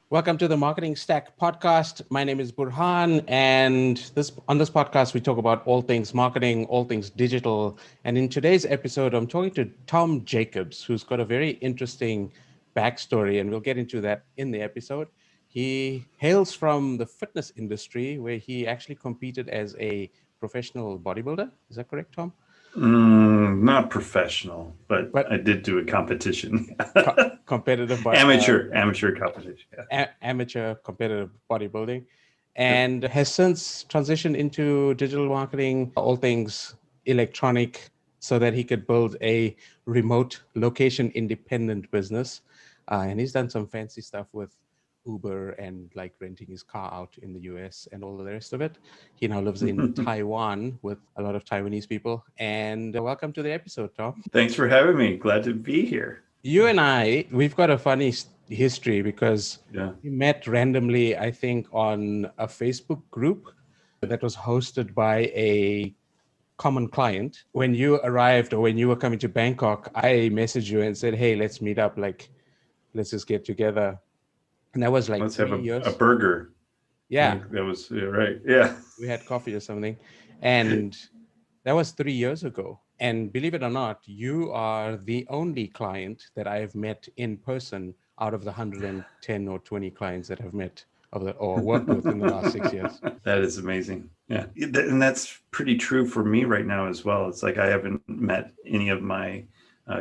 Welcome to the Marketing Stack podcast. My name is Burhan, and on this podcast we talk about all things marketing, all things digital. And in today's episode, I'm talking to Tom Jackobs, who's got a very interesting backstory, and we'll get into that in the episode. He hails from the fitness industry, where he actually competed as a professional bodybuilder. Is that correct, Tom? Not professional, but But I did do a competition. competitive, Amateur competition. Yeah. amateur competitive bodybuilding, and has since transitioned into digital marketing, all things electronic, so that he could build a remote location independent business. And he's done some fancy stuff with Uber and like renting his car out in the US and all the rest of it. He now lives in Taiwan with a lot of Taiwanese people. And welcome to the episode, Tom. Thanks for having me. Glad to be here. You and we've got a funny history because Yeah. we met randomly, I think, on a Facebook group that was hosted by a common client. When you arrived or when you were coming to Bangkok, I messaged you and said, hey, let's meet up. Like, let's just get together. And that was like Let's have 3 years. a burger. I Yeah, think that was right. Yeah. we had coffee or something. And that was 3 years ago. And believe it or not, you are the only client that I have met in person out of the 110 or 20 clients that I've met or worked with in the last 6 years. That is amazing. Yeah. And that's pretty true for me right now as well. It's like I haven't met any of my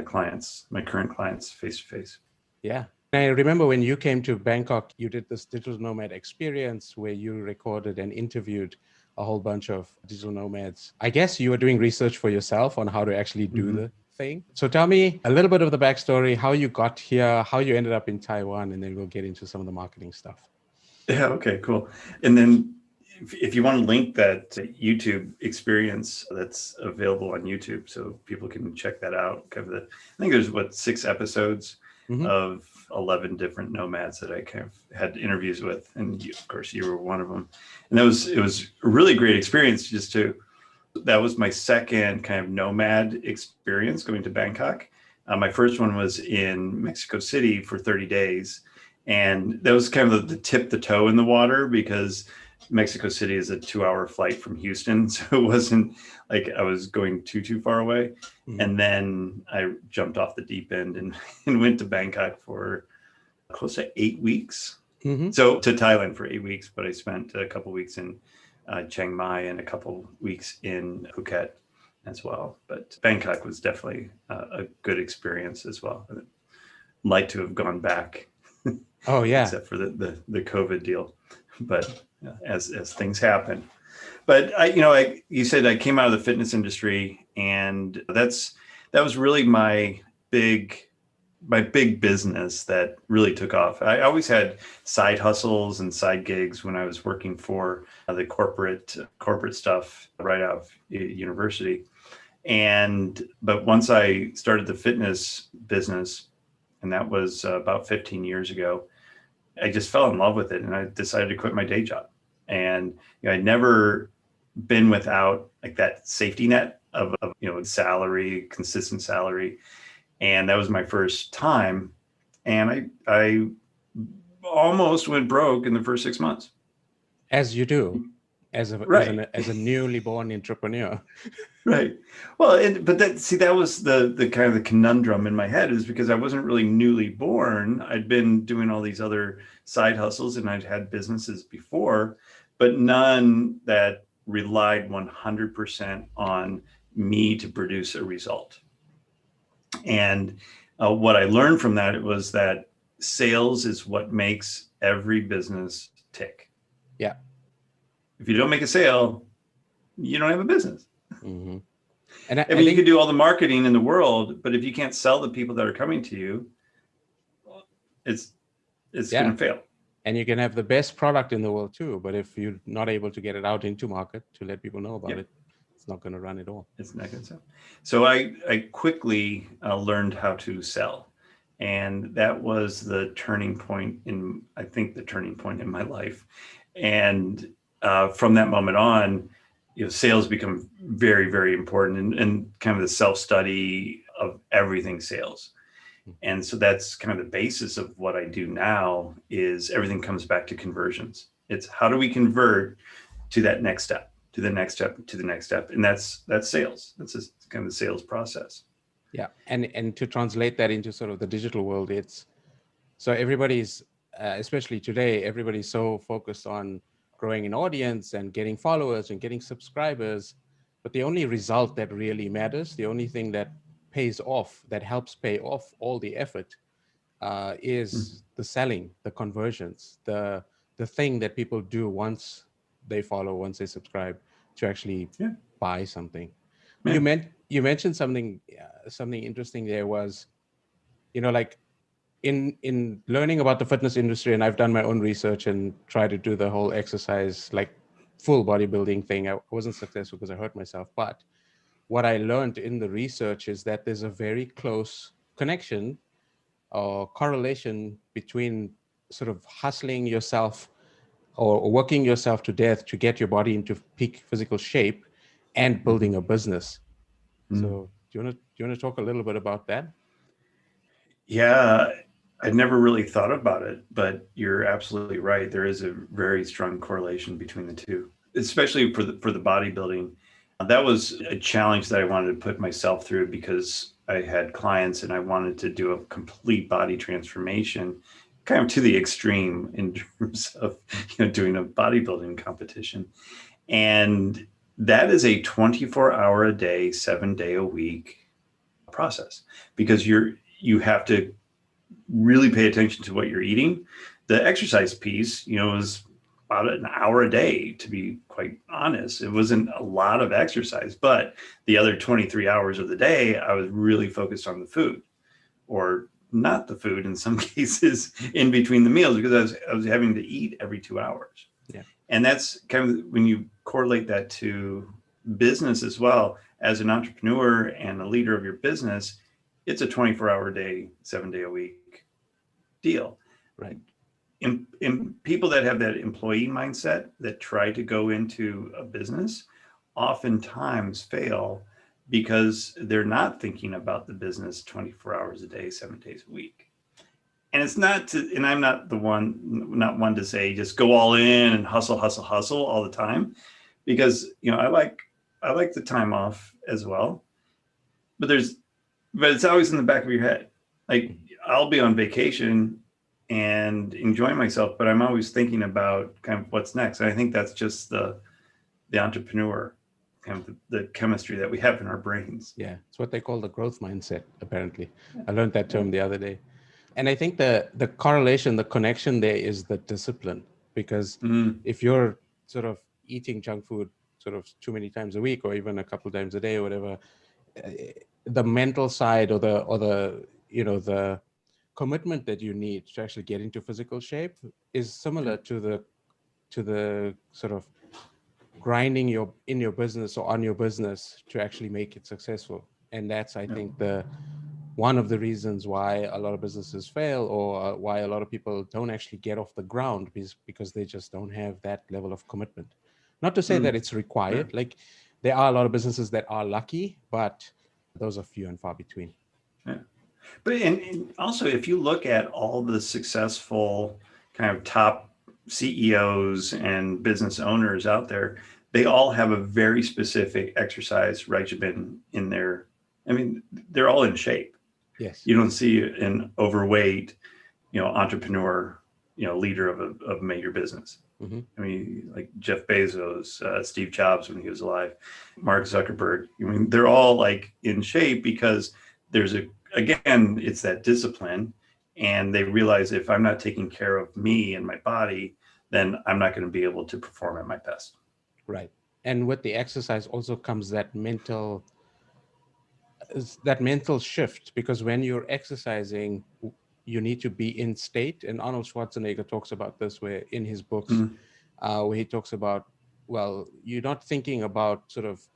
clients, my current clients, face to face. Yeah. I remember when you came to Bangkok, you did this digital nomad experience where you recorded and interviewed a whole bunch of digital nomads. I guess you were doing research for yourself on how to actually do the thing. So tell me a little bit of the backstory, how you got here, how you ended up in Taiwan, and then we'll get into some of the marketing stuff. Yeah. Okay, cool. And then if you want to link that YouTube experience, that's available on YouTube, so people can check that out. I think there's 6 episodes of 11 different nomads that I kind of had interviews with, and of course you were one of them. And it was a really great experience. That was my second kind of nomad experience going to Bangkok. My first one was in Mexico City for 30 days. And that was kind of the tip the toe in the water, because Mexico City is a 2-hour flight from Houston. So it wasn't like I was going too far away. And then I jumped off the deep end and went to Bangkok for close to 8 weeks. So to Thailand for 8 weeks, but I spent a couple weeks in Chiang Mai and a couple weeks in Phuket as well. But Bangkok was definitely a good experience as well. I'd like to have gone back. Oh, yeah. Except for the COVID deal, but as things happen. But you said I came out of the fitness industry, and that was really my big business that really took off. I always had side hustles and side gigs when I was working for the corporate stuff right out of university. But once I started the fitness business, and that was about 15 years ago, I just fell in love with it, and I decided to quit my day job. And I'd never been without like that safety net of salary, consistent salary, and that was my first time. And I almost went broke in the first 6 months. As you do, as a newly born entrepreneur. Right. Well, but that was the kind of the conundrum in my head, is because I wasn't really newly born. I'd been doing all these other side hustles, and I'd had businesses before, but none that relied 100% on me to produce a result. And what I learned from that was that sales is what makes every business tick. Yeah. If you don't make a sale, you don't have a business. And I mean, you can do all the marketing in the world, but if you can't sell the people that are coming to you, it's going to fail. And you can have the best product in the world too, but if you're not able to get it out into market to let people know about it, it's not going to run at all. It's not going to sell. So I quickly learned how to sell, and that was the turning point in my life. And from that moment on, sales become very, very important, and kind of the self-study of everything sales. And so that's kind of the basis of what I do now is everything comes back to conversions. It's how do we convert to that next step, to the next step, to the next step. And that's sales. That's just kind of the sales process. Yeah, and to translate that into sort of the digital world, it's so everybody's, especially today, everybody's so focused on growing an audience and getting followers and getting subscribers, but the only result that really matters, the only thing that pays off, that helps pay off all the effort, is the selling, the conversions, the thing that people do once they follow, once they subscribe, to actually Yeah. buy something. Yeah. You mentioned something interesting there was, like in learning about the fitness industry, and I've done my own research and tried to do the whole exercise, like full bodybuilding thing. I wasn't successful because I hurt myself. But what I learned in the research is that there's a very close connection or correlation between sort of hustling yourself or working yourself to death to get your body into peak physical shape and building a business. Mm. So do you want to talk a little bit about that? Yeah, I'd never really thought about it, but you're absolutely right. There is a very strong correlation between the two, especially for the bodybuilding. That was a challenge that I wanted to put myself through because I had clients and I wanted to do a complete body transformation, kind of to the extreme in terms of doing a bodybuilding competition. And that is a 24-hour a day, 7-day a week process because you have to really pay attention to what you're eating. The exercise piece, is about an hour a day, to be quite honest. It wasn't a lot of exercise, but the other 23 hours of the day, I was really focused on the food or not the food in some cases in between the meals because I was having to eat every 2 hours. Yeah. And that's kind of when you correlate that to business as well. As an entrepreneur and a leader of your business, it's a 24-hour day, 7-day a week deal. Right. In people that have that employee mindset that try to go into a business oftentimes fail because they're not thinking about the business 24 hours a day, 7 days a week. And it's not to, and I'm not one to say just go all in and hustle, hustle, hustle all the time, because I like the time off as well. But it's always in the back of your head. Like I'll be on vacation and enjoying myself, but I'm always thinking about kind of what's next. And I think that's just the entrepreneur, kind of the chemistry that we have in our brains. Yeah, it's what they call the growth mindset, apparently. I learned that term the other day. And I think the correlation, the connection there is the discipline. Because Mm. if you're sort of eating junk food sort of too many times a week or even a couple of times a day or whatever, the mental side or the commitment that you need to actually get into physical shape is similar to the sort of grinding in your business or on your business to actually make it successful. And that's, I think, the one of the reasons why a lot of businesses fail, or why a lot of people don't actually get off the ground, because they just don't have that level of commitment. Not to say that Mm. it's required. Like, there are a lot of businesses that are lucky, but those are few and far between. Yeah. But and also, if you look at all the successful kind of top CEOs and business owners out there, they all have a very specific exercise regimen in their. I mean, they're all in shape. Yes. You don't see an overweight, entrepreneur, leader of a major business. Mm-hmm. I mean, like Jeff Bezos, Steve Jobs when he was alive, Mark Zuckerberg. I mean, they're all like in shape because again, it's that discipline. And they realize if I'm not taking care of me and my body, then I'm not going to be able to perform at my best. Right. And with the exercise also comes that mental shift, because when you're exercising, you need to be in state. And Arnold Schwarzenegger talks about this, where in his books, Mm. where he talks about, well, you're not thinking about sort of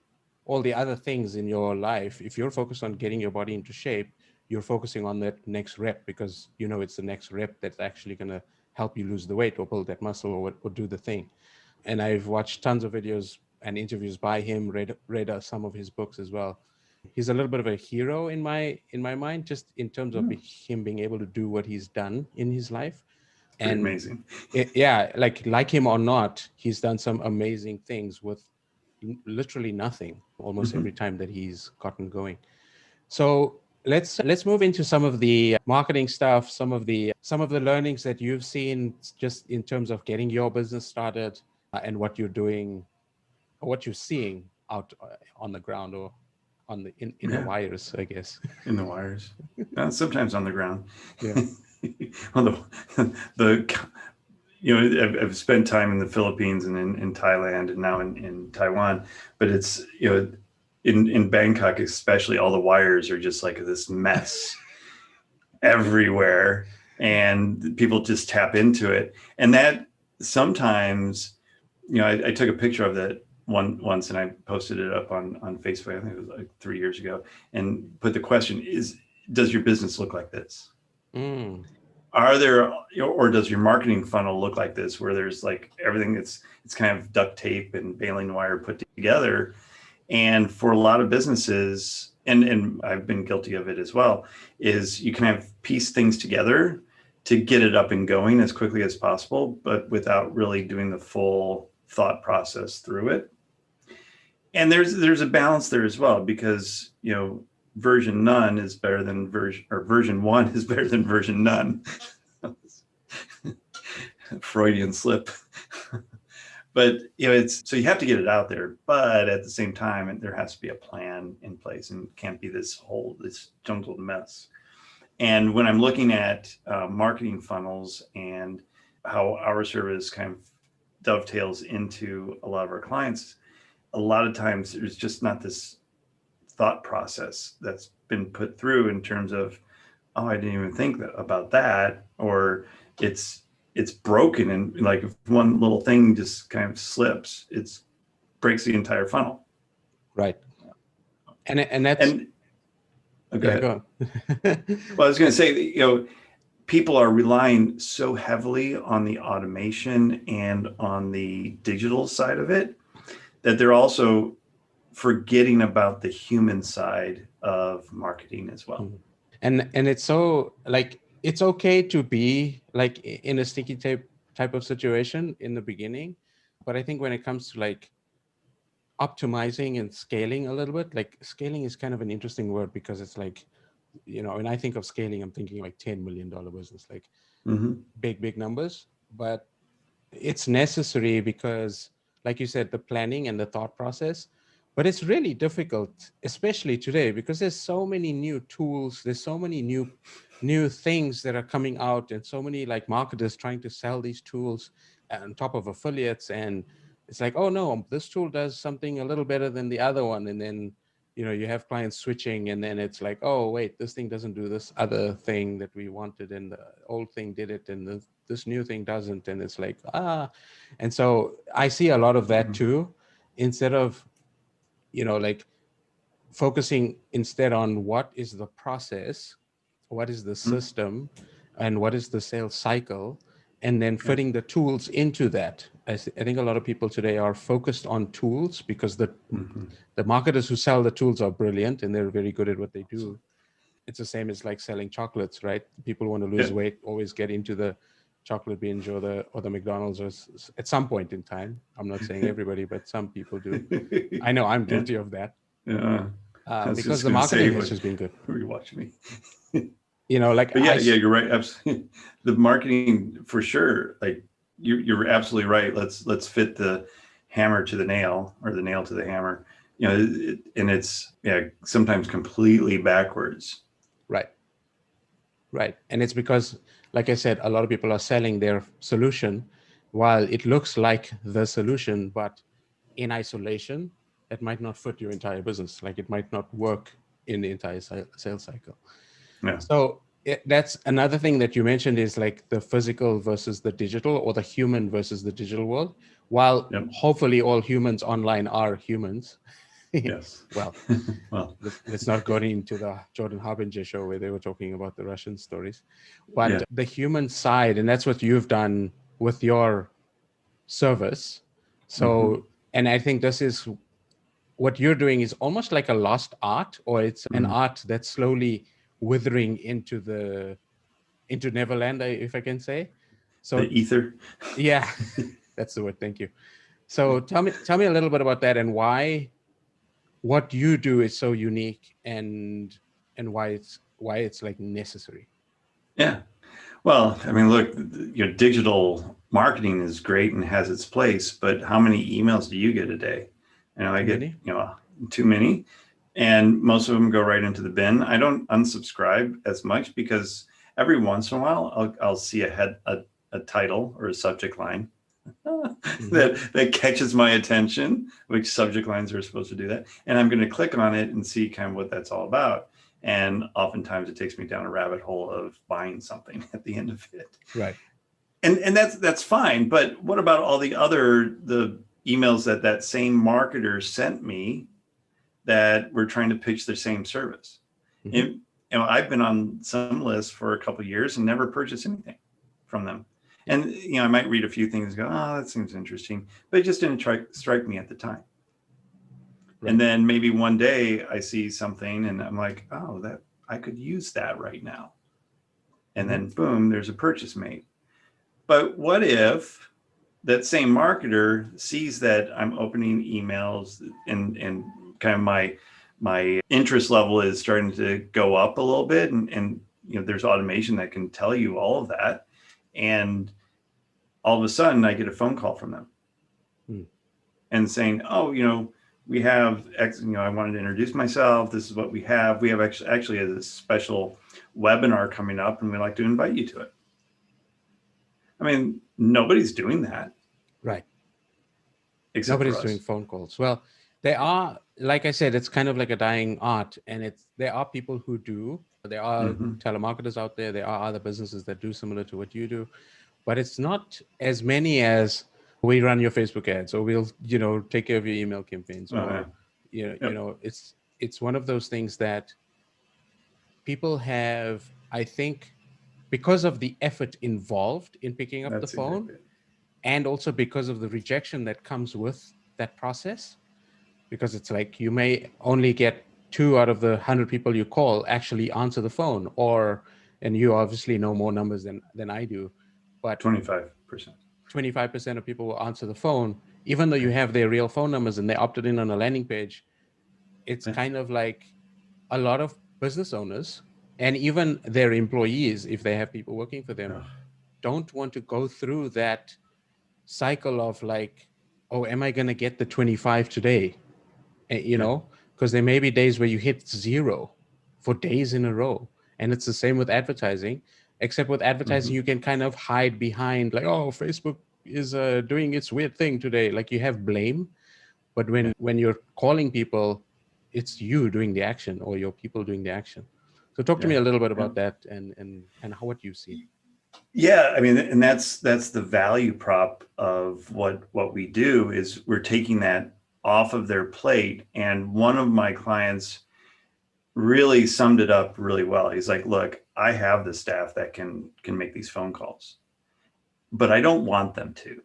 all the other things in your life. If you're focused on getting your body into shape, you're focusing on that next rep, because it's the next rep that's actually going to help you lose the weight or build that muscle or do the thing. And I've watched tons of videos and interviews by him, read some of his books as well. He's a little bit of a hero in my mind, just in terms of him being able to do what he's done in his life. Pretty And amazing. yeah, like him or not, he's done some amazing things with literally nothing almost every time that he's gotten going. So let's move into some of the marketing stuff, some of the learnings that you've seen just in terms of getting your business started, and what you're doing, or what you're seeing out on the ground, or in the Yeah, wires, I guess. in the wires. Sometimes on the ground. Yeah. On the I've spent time in the Philippines and in Thailand and now in Taiwan, but it's, in Bangkok especially, all the wires are just like this mess everywhere, and people just tap into it. And that sometimes, I took a picture of that once and I posted it up on Facebook. I think it was like 3 years ago, and put the question: does your business look like this? Mm. Are there, or does your marketing funnel look like this, where there's like everything it's kind of duct tape and baling wire put together? And for a lot of businesses, and I've been guilty of it as well, is you can have piece things together to get it up and going as quickly as possible, but without really doing the full thought process through it. And there's a balance there as well, because version none is better than version one is better than version none. Freudian slip. But it's, so you have to get it out there, but at the same time, there has to be a plan in place, and it can't be this jumbled mess. And when I'm looking at marketing funnels and how our service kind of dovetails into a lot of our clients, a lot of times there's just not this thought process that's been put through in terms of, oh, I didn't even think about that, or it's broken, and like if one little thing just kind of slips, it breaks the entire funnel. Right. And that's go ahead. Go on. Well, I was going to say, people are relying so heavily on the automation and on the digital side of it that they're also forgetting about the human side of marketing as well. And it's so, like, it's okay to be like in a sticky type of situation in the beginning, but I think when it comes to like optimizing and scaling a little bit, like scaling is kind of an interesting word, because it's like, when I think of scaling, I'm thinking like $10 million business, like big numbers. But it's necessary because, like you said, the planning and the thought process. But it's really difficult, especially today, because there's so many new tools, there's so many new things that are coming out, and so many like marketers trying to sell these tools on top of affiliates. And it's like, oh no, this tool does something a little better than the other one. And then, you have clients switching, and then it's like, oh wait, this thing doesn't do this other thing that we wanted, and the old thing did it, and this new thing doesn't. And it's like, and so I see a lot of that too, instead of, like focusing instead on what is the process, what is the system, and what is the sales cycle, and then fitting the tools into that. I think a lot of people today are focused on tools because the marketers who sell the tools are brilliant and they're very good at what they do. It's the same as like selling chocolates, right? People want to lose weight, always get into the chocolate binge or the McDonald's, or at some point in time. I'm not saying everybody, but some people do. I know I'm guilty of that. Yeah. Because the marketing has just been good. Who are you watching me? Like, but yeah, you're right. Absolutely. The marketing, for sure. Like you're absolutely right. Let's fit the hammer to the nail, or the nail to the hammer. And it's sometimes completely backwards. Right. And it's because, like I said, a lot of people are selling their solution while it looks like the solution, but in isolation, it might not fit your entire business. Like it might not work in the entire sales cycle. Yeah. So that's another thing that you mentioned, is like the physical versus the digital, or the human versus the digital world. While hopefully all humans online are humans. Yes. Well, let's not go into the Jordan Harbinger show where they were talking about the Russian stories, but the human side, and that's what you've done with your service. So, and I think this is what you're doing is almost like a lost art, or it's an Mhm. art that's slowly withering into Neverland, if I can say. The So ether. yeah, that's the word. Thank you. So tell me a little bit about that, and why what you do is so unique, and why it's like necessary. Yeah. Well, I mean, look, digital marketing is great and has its place, but how many emails do you get a day? I Too get, many? too many, and most of them go right into the bin. I don't unsubscribe as much because every once in a while I'll see a title or a subject line Mm-hmm. that catches my attention, which subject lines are supposed to do that. And I'm going to click on it and see kind of what that's all about. And oftentimes it takes me down a rabbit hole of buying something at the end of it. Right. And that's fine. But what about all the emails that same marketer sent me that were trying to pitch the same service? Mm-hmm. And, I've been on some lists for a couple of years and never purchased anything from them. And I might read a few things and go, oh, that seems interesting, but it just didn't strike me at the time. Right. And then maybe one day I see something and I'm like, oh, that I could use that right now. And Mm-hmm. then boom, there's a purchase made. But what if that same marketer sees that I'm opening emails and kind of my interest level is starting to go up a little bit, and there's automation that can tell you all of that, and all of a sudden I get a phone call from them Mm. and saying, oh, we have X, I wanted to introduce myself. This is what we have. We have actually a special webinar coming up and we'd like to invite you to it. I mean, nobody's doing that Right. except for Nobody's doing us. phone calls. Well, there are, like I said, it's kind of like a dying art, and there are people who do. There are Mm-hmm. telemarketers out there. There are other businesses that do similar to what you do, but it's not as many as we run your Facebook ads, or we'll take care of your email campaigns, Oh, yeah. or Yep. it's one of those things that people have, I think, because of the effort involved in picking up the That's phone, exactly it. and also because of the rejection that comes with that process, because it's like you may only get 2 out of the 100 people you call actually answer the phone, and you obviously know more numbers than I do, but 25%. 25% of people will answer the phone, even though you have their real phone numbers and they opted in on a landing page. It's Yeah. kind of like a lot of business owners, and even their employees, if they have people working for them, Ugh. don't want to go through that cycle of like, oh, am I going to get the 25 today? Yeah. Because there may be days where you hit zero for days in a row. And it's the same with advertising, except with advertising, Mm-hmm. you can kind of hide behind like, oh, Facebook is doing its weird thing today. Like you have blame, but Yeah. when you're calling people, it's you doing the action or your people doing the action. So talk to me Yeah. a little bit Yeah. about that, and how, what you see. Yeah, I mean, and that's the value prop of what we do is we're taking that off of their plate. And one of my clients really summed it up really well. He's like, "Look, I have the staff that can make these phone calls, but I don't want them to,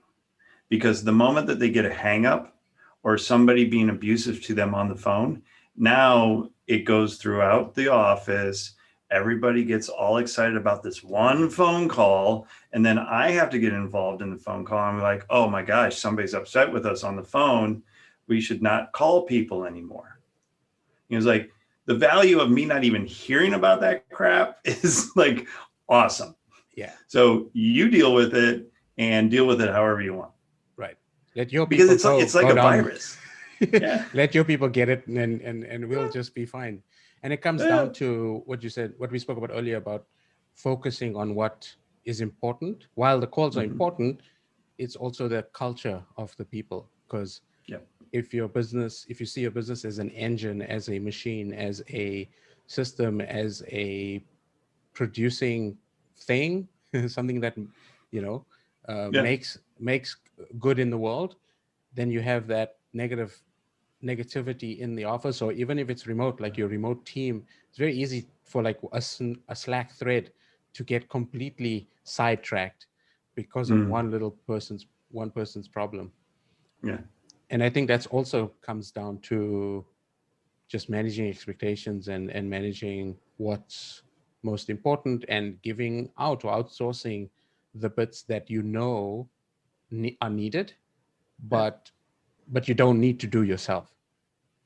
because the moment that they get a hang up or somebody being abusive to them on the phone, now it goes throughout the office. Everybody gets all excited about this one phone call. And then I have to get involved in the phone call. I'm like, oh my gosh, somebody's upset with us on the phone. We should not call people anymore. He was like, the value of me not even hearing about that crap is like awesome. Yeah, So you deal with it and deal with it however you want, right. Let your because people it's like go a down. virus. Yeah. Let your people get it, and we'll just be fine. And it comes Yeah. down to what you said, what we spoke about earlier, about focusing on what is important. While the calls are Mm-hmm. important, it's also the culture of the people. Because Yeah. if you see your business as an engine, as a machine, as a system, as a producing thing, something that you know Yeah. makes good in the world, then you have that negativity in the office, or even if it's remote, like your remote team. It's very easy for like a Slack thread to get completely sidetracked because of Mm. one person's problem. Yeah. And I think that's also comes down to just managing expectations and managing what's most important and giving out or outsourcing the bits that you know are needed, Yeah. but you don't need to do yourself.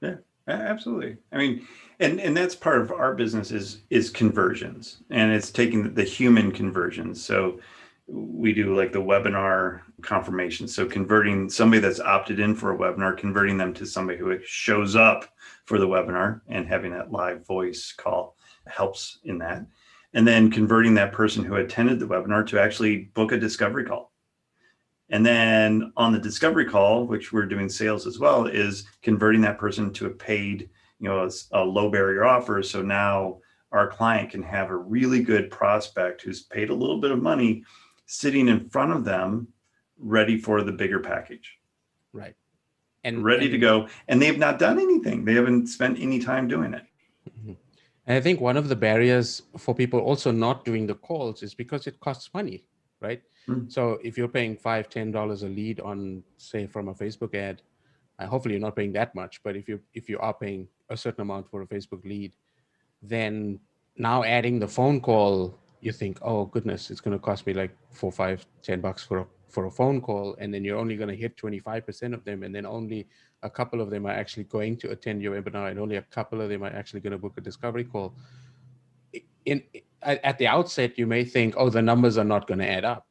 Yeah, absolutely. I mean, and that's part of our business is conversions, and it's taking the human conversions. So we do like the webinar confirmation. So converting somebody that's opted in for a webinar, converting them to somebody who shows up for the webinar and having that live voice call helps in that. And then converting that person who attended the webinar to actually book a discovery call. And then on the discovery call, which we're doing sales as well, is converting that person to a paid, a low barrier offer. So now our client can have a really good prospect who's paid a little bit of money sitting in front of them, ready for the bigger package. Right. Ready to go. And they've not done anything. They haven't spent any time doing it. Mhm. And I think one of the barriers for people also not doing the calls is because it costs money, right? Mm-hmm. So if you're paying $5-10 a lead on, say, from a Facebook ad, hopefully you're not paying that much, but if you are paying a certain amount for a Facebook lead, then now adding the phone call, you think, oh goodness, it's going to cost me like $4, $5, $10 for a phone call, and then you're only going to hit 25% of them, and then only a couple of them are actually going to attend your webinar, and only a couple of them are actually going to book a discovery call. At the outset, you may think, oh, the numbers are not going to add up,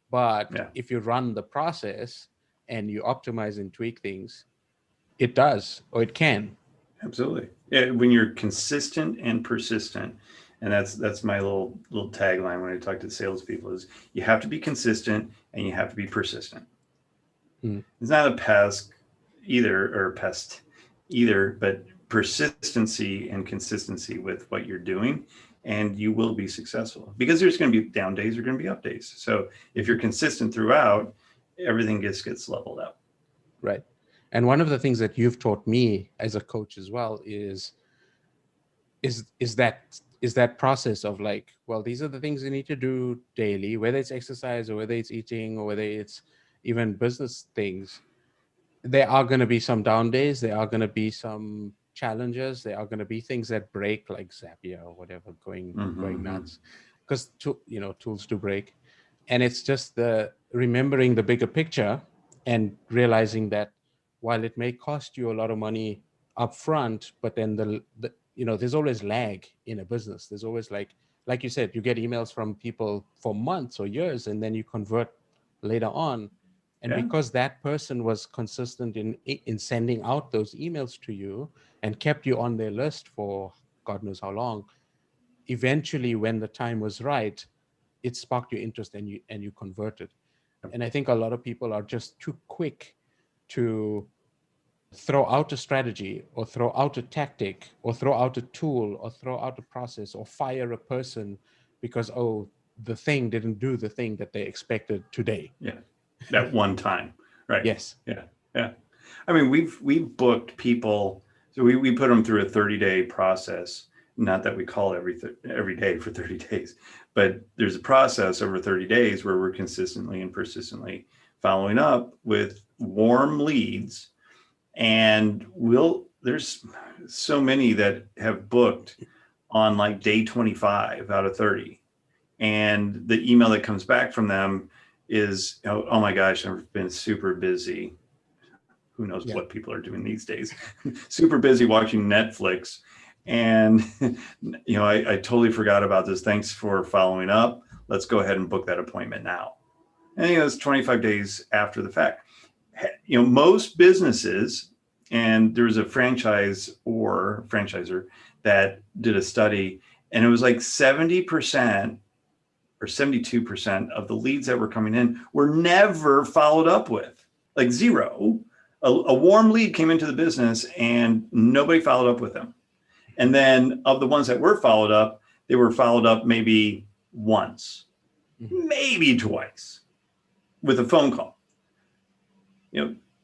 but if you run the process and you optimize and tweak things, it does, or it can. Absolutely. Yeah, when you're consistent and persistent, and that's my little tagline when I talk to salespeople is you have to be consistent and you have to be persistent. It's not a pest either, but persistency and consistency with what you're doing, and you will be successful because there's going to be down days, there's going to be up days. So if you're consistent throughout, everything gets leveled out. Right. And one of the things that you've taught me as a coach as well is that process of like, well, these are the things you need to do daily, whether it's exercise or whether it's eating or whether it's even business things. There are going to be some down days. There are going to be some challenges. There are going to be things that break, like Zapier or whatever, going nuts, because tools do break. And it's just the remembering the bigger picture and realizing that while it may cost you a lot of money up front, but then there's always lag in a business. There's always like you said, you get emails from people for months or years, and then you convert later on. And because that person was consistent in sending out those emails to you and kept you on their list for God knows how long, eventually when the time was right, it sparked your interest and you converted. And I think a lot of people are just too quick to throw out a strategy or throw out a tactic or throw out a tool or throw out a process or fire a person because, oh, the thing didn't do the thing that they expected today. Yeah. That one time. Right. Yes. Yeah. I mean, we've booked people. So we put them through a 30-day process. Not that we call every day for 30 days, but there's a process over 30 days where we're consistently and persistently following up with warm leads. And there's so many that have booked on like day 25 out of 30. And the email that comes back from them is, oh my gosh, I've been super busy. Who knows what people are doing these days? Super busy watching Netflix. And, I totally forgot about this. Thanks for following up. Let's go ahead and book that appointment now. And it's 25 days after the fact. Most businesses, and there was a franchisor that did a study, and it was like 70% or 72% of the leads that were coming in were never followed up with, like zero. A warm lead came into the business and nobody followed up with them. And then of the ones that were followed up, they were followed up maybe once, maybe twice with a phone call.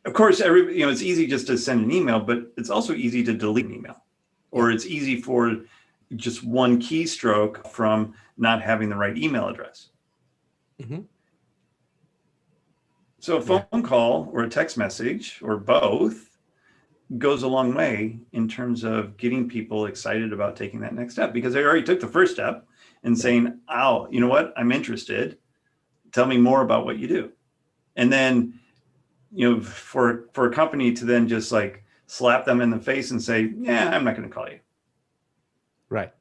Of course, it's easy just to send an email, but it's also easy to delete an email, or it's easy for just one keystroke from not having the right email address. So a Yeah. phone call or a text message or both goes a long way in terms of getting people excited about taking that next step, because they already took the first step and saying, "Oh, you know what? I'm interested. Tell me more about what you do." And then, for a company to then just like slap them in the face and say, "Yeah, I'm not going to call you." Right.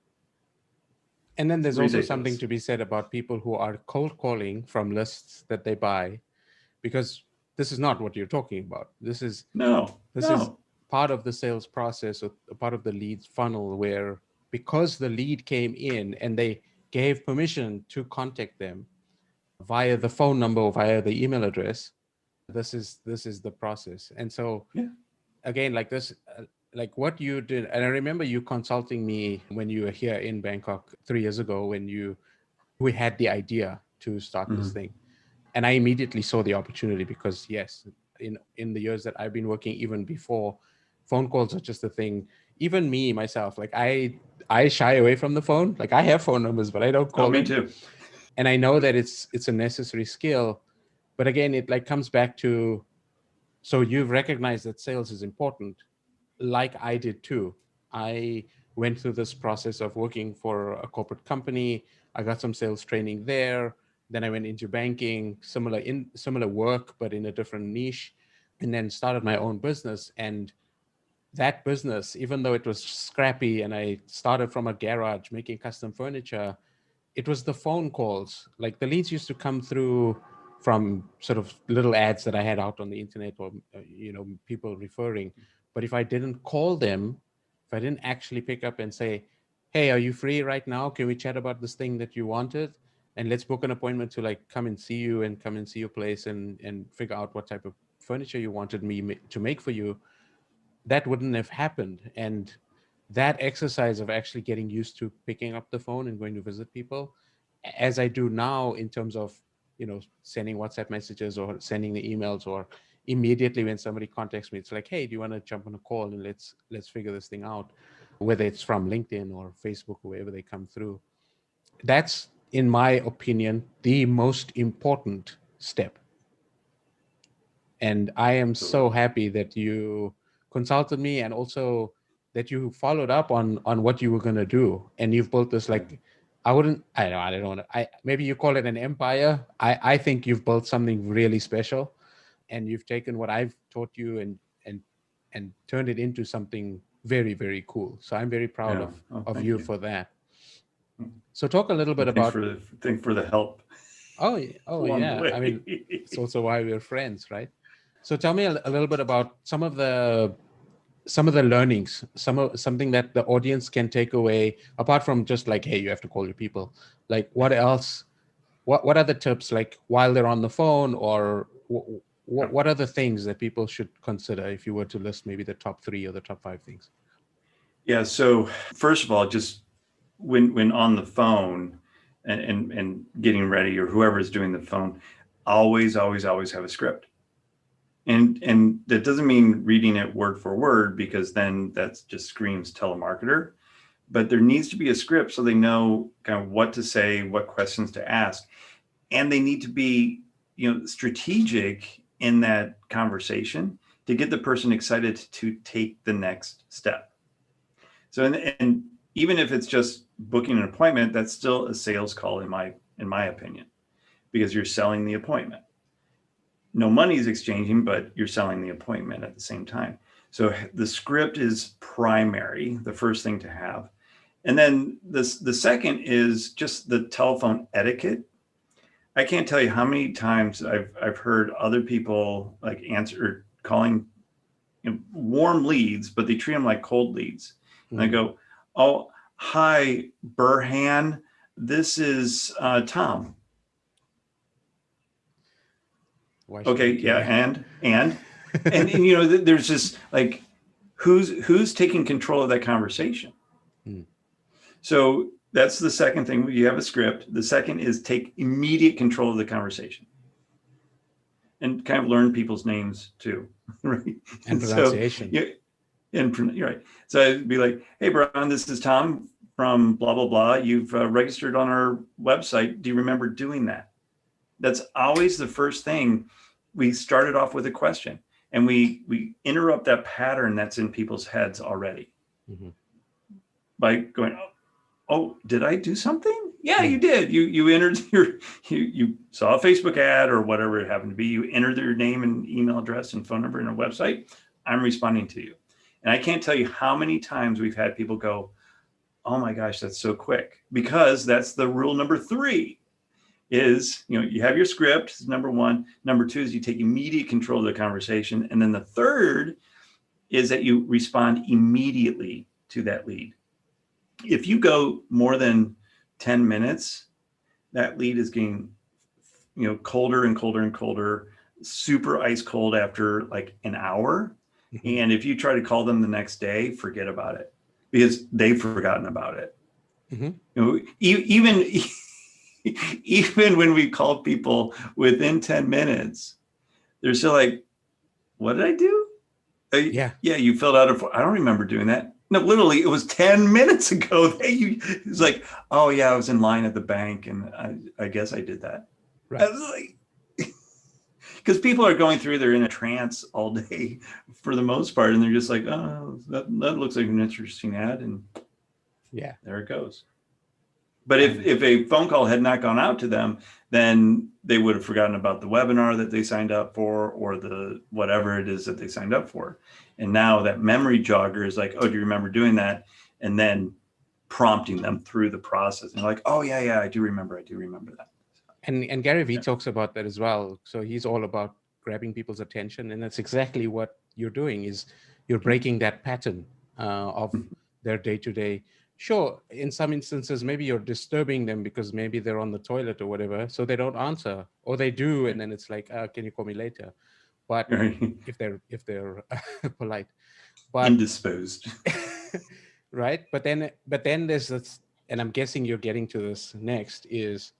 And then It's there's also something ridiculous. to be said about people who are cold calling from lists that they buy, because this is not what you're talking about. No, This is no. part of the sales process, or a part of the lead funnel, where because the lead came in and they gave permission to contact them via the phone number or via the email address, this is the process. And so Yeah. again, like this, like what you did, and I remember you consulting me when you were here in Bangkok 3 years ago, when we had the idea to start this Mhm. thing. And I immediately saw the opportunity, because yes, in the years that I've been working, even before, phone calls are just a thing. Even me myself, like I shy away from the phone. Like I have phone numbers, but I don't Oh, call me them. too. And I know that it's a necessary skill. But again, it like comes back to, so you've recognized that sales is important, like I did too. I went through this process of working for a corporate company. I got some sales training there. Then I went into banking, similar work, but in a different niche, and then started my own business. And that business, even though it was scrappy and I started from a garage making custom furniture, it was the phone calls. Like the leads used to come through from sort of little ads that I had out on the internet, or people referring. But if I didn't call them, if I didn't actually pick up and say, "Hey, are you free right now? Can we chat about this thing that you wanted? And let's book an appointment to like come and see you and come and see your place and figure out what type of furniture you wanted me to make for you," that wouldn't have happened. And that exercise of actually getting used to picking up the phone and going to visit people, as I do now, in terms of sending WhatsApp messages or sending the emails, or immediately when somebody contacts me, it's like, "Hey, do you want to jump on a call and let's figure this thing out," whether it's from LinkedIn or Facebook or wherever they come through. That's, in my opinion, the most important step. And I am so Absolutely. happy that you consulted me, and also that you followed up on what you were going to do, and you've built this, Yeah. like, I don't want to, maybe you call it an empire. I think you've built something really special, and you've taken what I've taught you and turned it into something very, very cool. So I'm very proud Yeah. of Oh, of thank you you. for that. So talk a little bit Well, about. thanks for the help Oh along the yeah, I mean, way. it's also why we're friends, right? So tell me a little bit about some of the learnings, something that the audience can take away, apart from just like, "Hey, you have to call your people." Like, what else? What are the tips, like while they're on the phone, or what are the things that people should consider, if you were to list maybe the top 3 or the top 5 things? Yeah. So first of all, just when on the phone and getting ready, or whoever's doing the phone, always have a script. And that doesn't mean reading it word for word, because then that just screams telemarketer. But there needs to be a script so they know kind of what to say, what questions to ask, and they need to be strategic in that conversation to get the person excited to take the next step. So and even if it's just booking an appointment, that's still a sales call in my opinion, because you're selling the appointment. No money is exchanging, but you're selling the appointment at the same time. So the script is primary, the first thing to have. And then the second is just the telephone etiquette. I can't tell you how many times I've heard other people like answer or calling warm leads, but they treat them like cold leads. And I Mm. go, "Oh, hi, Burhan. This is Tom." Why should Okay, I yeah, care? and there's just like who's taking control of that conversation. Mm. So that's the second thing. You have a script. The second is take immediate control of the conversation and kind of learn people's names too, right? And So pronunciation. yeah, and you're right. So I'd be like, "Hey, Brian, this is Tom from blah blah blah. You've registered on our website. Do you remember doing that?" That's always the first thing. we started off with a question, and we interrupt that pattern that's in people's heads already by going, oh, did I do something? Yeah, you did. You entered you saw a Facebook ad or whatever it happened to be. You entered your name and email address and phone number and a website. I'm responding to you. And I can't tell you how many times we've had people go, oh my gosh, that's so quick. Because that's the rule number 3 is, you have your script, number 1. Number 2 is you take immediate control of the conversation. And then the third is that you respond immediately to that lead. If you go more than 10 minutes, that lead is getting, colder and colder and colder, super ice cold after like an hour. And if you try to call them the next day, forget about it, because they've forgotten about it. Even when we call people within 10 minutes, they're still like, what did I do? Yeah, you filled out a form. I don't remember doing that. No, literally, it was 10 minutes ago. It's like, oh yeah, I was in line at the bank, and I guess I did that. Right. Because people are going through, they're in a trance all day for the most part, and they're just like, oh, that looks like an interesting ad, and there it goes. But if a phone call had not gone out to them, then they would have forgotten about the webinar that they signed up for, or the whatever it is that they signed up for. And now that memory jogger is like, oh, do you remember doing that? And then prompting them through the process. And like, oh yeah, I do remember that. And Gary Vee talks about that as well. So he's all about grabbing people's attention. And that's exactly what you're doing, is you're breaking that pattern of their day-to-day. Sure, in some instances, maybe you're disturbing them because maybe they're on the toilet or whatever, so they don't answer, or they do, and then it's like, can you call me later? But if they're polite, but indisposed, right? But then there's this, and I'm guessing you're getting to this next, is,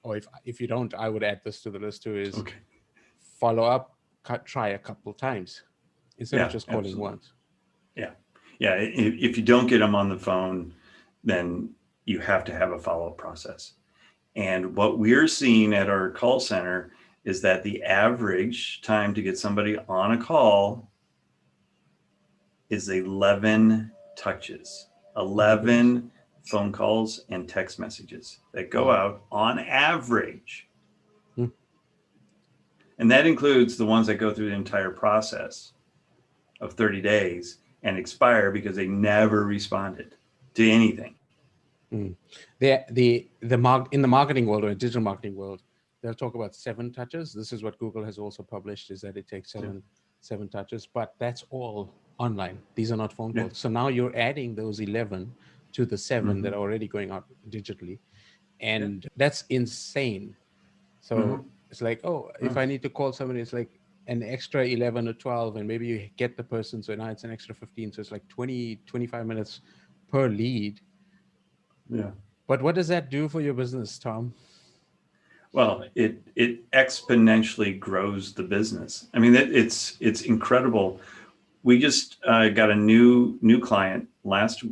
or if you don't, I would add this to the list too, is follow up, try a couple times instead of just calling once. Yeah. If you don't get them on the phone, then you have to have a follow-up process. And what we're seeing at our call center is that the average time to get somebody on a call is 11 touches, 11 phone calls and text messages that go out on average. And that includes the ones that go through the entire process of 30 days and expire because they never responded to anything. In the marketing world, or digital marketing world, they'll talk about 7 touches. This is what Google has also published, is that it takes seven touches, but that's all online. These are not phone calls. So now you're adding those 11 to the 7 that are already going out digitally. And that's insane. So it's like, if I need to call somebody, it's like an extra 11 or 12, and maybe you get the person. So now it's an extra 15. So it's like 20, 25 minutes per lead. Yeah. But what does that do for your business, Tom? Well, it exponentially grows the business. I mean, it's incredible. We just got a new client last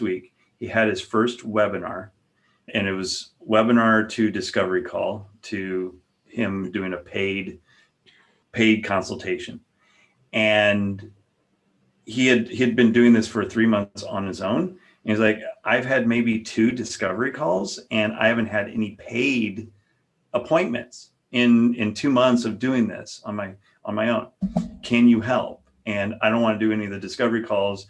week. He had his first webinar, and it was webinar to discovery call to him doing a paid consultation. And he had been doing this for 3 months on his own. And he's like, I've had maybe 2 discovery calls, and I haven't had any paid appointments in 2 months of doing this on my own. Can you help? And I don't want to do any of the discovery calls.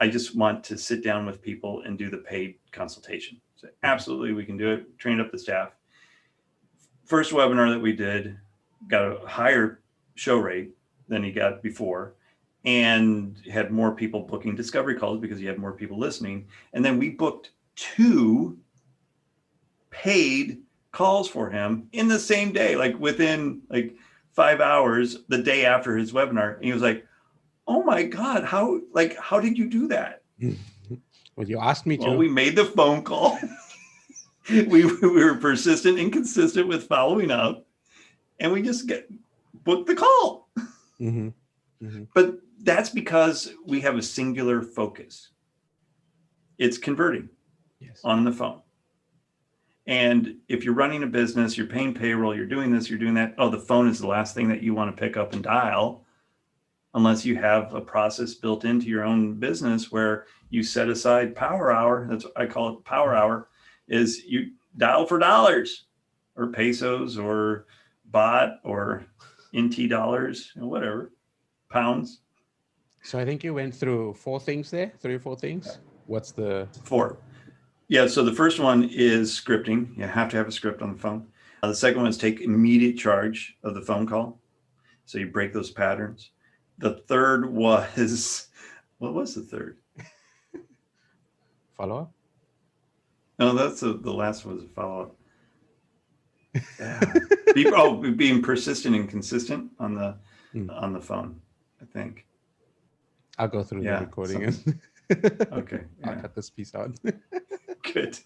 I just want to sit down with people and do the paid consultation. So absolutely, we can do it. Trained up the staff. First webinar that we did got a higher show rate than he got before, and had more people booking discovery calls because he had more people listening. And then we booked 2 paid calls for him in the same day, like within like 5 hours, the day after his webinar. And he was like, oh my God, how did you do that? Well, you asked me to. Well, we made the phone call. we were persistent and consistent with following up, and we just booked the call. But that's because we have a singular focus. It's converting on the phone. And if you're running a business, you're paying payroll, you're doing this, you're doing that. Oh, the phone is the last thing that you want to pick up and dial, unless you have a process built into your own business where you set aside power hour. That's what I call it. Power hour is you dial for dollars or pesos or baht or NT dollars, whatever, pounds. So I think you went through 4 things there, 3 or 4 things. What's the 4? Yeah. So the first one is scripting. You have to have a script on the phone. The second one is take immediate charge of the phone call. So you break those patterns. The third was, what was the third? follow-up? No, that's the last one was a follow-up. Yeah. Being persistent and consistent on the phone, I think. I'll go through the recording. Okay. I'll cut this piece out. Good.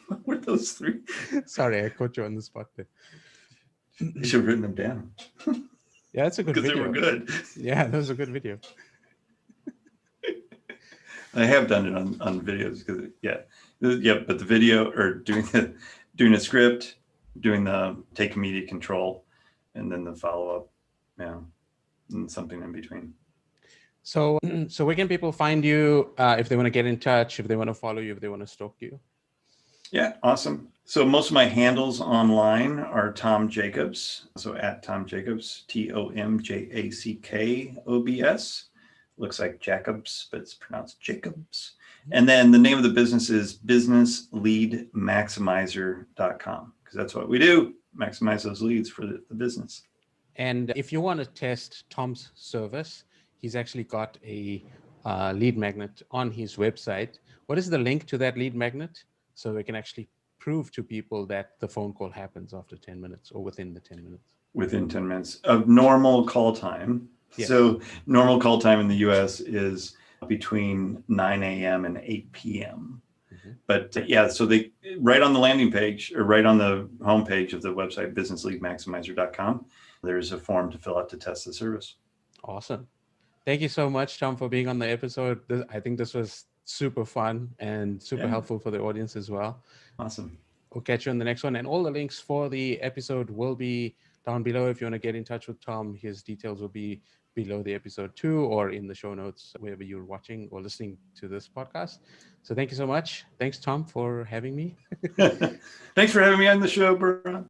What were those 3? Sorry, I caught you on the spot there. You should have written them down. Yeah, that's a good video. Because they were good. Yeah, that was a good video. I have done it on videos because but the video or doing a script, doing the take immediate control, and then the follow-up, and something in between. So where can people find you if they want to get in touch, if they want to follow you, if they want to stalk you? Yeah, awesome. So most of my handles online are Tom Jackobs. So at Tom Jackobs, TomJackobs. Looks like Jackobs, but it's pronounced Jacobs. And then the name of the business is businessleadmaximizer.com, because that's what we do, maximize those leads for the business. And if you want to test Tom's service, he's actually got a lead magnet on his website. What is the link to that lead magnet? So we can actually prove to people that the phone call happens after 10 minutes or within the 10 minutes. Within 10 minutes of normal call time. Yes. So normal call time in the US is between 9 a.m. and 8 p.m. Mm-hmm. But so they right on the landing page or right on the homepage of the website, businessleadmaximizer.com, there's a form to fill out to test the service. Awesome. Thank you so much, Tom, for being on the episode. I think this was super fun and super helpful for the audience as well. Awesome. We'll catch you on the next one. And all the links for the episode will be down below. If you want to get in touch with Tom, his details will be below the episode too, or in the show notes, wherever you're watching or listening to this podcast. So thank you so much. Thanks, Tom, for having me. Thanks for having me on the show, Brian.